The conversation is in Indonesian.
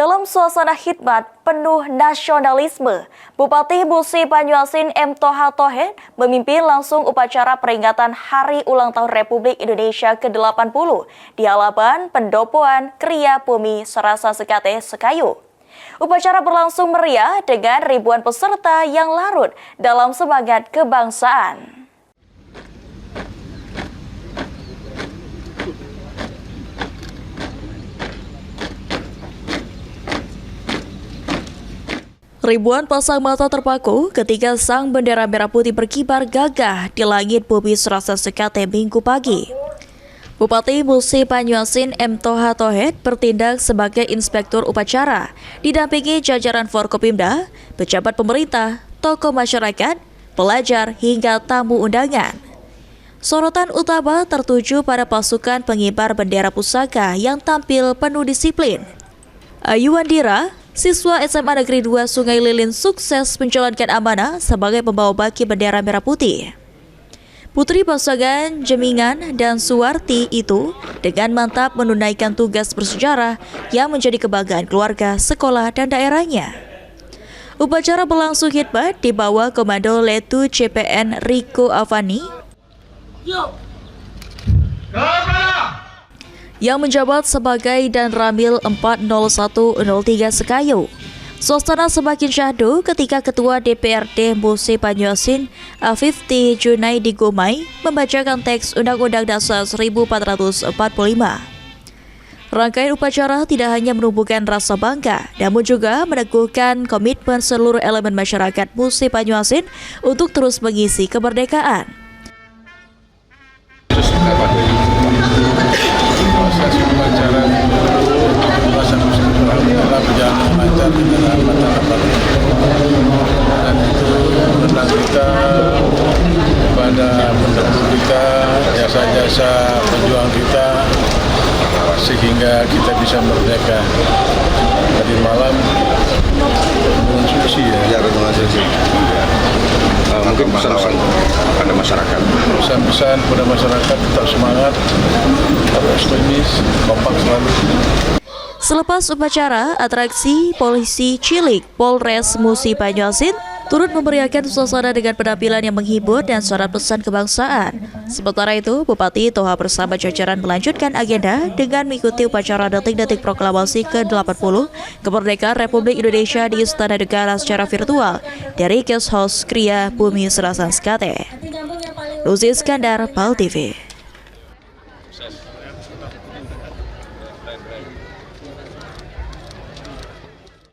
Dalam suasana khidmat penuh nasionalisme, Bupati Musi Banyuasin M. Toha Tohet memimpin langsung upacara peringatan Hari Ulang Tahun Republik Indonesia ke-80 di halaman Pendopoan Kriya Bumi Serasa Sekate Sekayu. Upacara berlangsung meriah dengan ribuan peserta yang larut dalam semangat kebangsaan. Ribuan pasang mata terpaku ketika sang bendera merah putih berkibar gagah di langit bumi Serasa Sekate Minggu pagi. Bupati Musi Banyuasin M. Toha Tohet bertindak sebagai inspektur upacara, didampingi jajaran Forkopimda, pejabat pemerintah, tokoh masyarakat, pelajar hingga tamu undangan. Sorotan utama tertuju pada pasukan pengibar bendera pusaka yang tampil penuh disiplin. Ayu Wandira, siswa SMA Negeri 2 Sungai Lilin, sukses menjalankan amanah sebagai pembawa baki bendera merah putih. Putri pasangan Jemingan dan Suwarti itu dengan mantap menunaikan tugas bersejarah yang menjadi kebanggaan keluarga, sekolah, dan daerahnya. Upacara berlangsung khidmat di bawah komando Letu CPN Riko Avani yang menjabat sebagai Dan Ramil 40103 Sekayu. Suasana semakin syahdu ketika Ketua DPRD Musi Banyuasin Afifti Junaidi Gumai membacakan teks Undang-Undang Dasar 1445. Rangkaian upacara tidak hanya menumbuhkan rasa bangga, namun juga meneguhkan komitmen seluruh elemen masyarakat Musi Banyuasin untuk terus mengisi kemerdekaan. Proses upacara berjalan lancar di dalam masyarakat, dan itu tentang kita kepada pendahulu kita, jasa-jasa pejuang kita, sehingga kita bisa merdeka. Tadi malam dengan suci ya, dengan suci. Mungkin pesan-pesan pada masyarakat. Pesan-pesan pada masyarakat tetap semangat, tetap optimis, kompak selalu. Selepas upacara, atraksi polisi cilik Polres Musi Banyuasin turut memeriahkan suasana dengan penampilan yang menghibur dan suara pesan kebangsaan. Sementara itu, Bupati Toha bersama jajaran melanjutkan agenda dengan mengikuti upacara detik-detik proklamasi ke-80 kemerdekaan Republik Indonesia di Istana Negara secara virtual dari Guest House Kriya Bumi Serasa Sekate. Luzi Iskandar, PAL TV.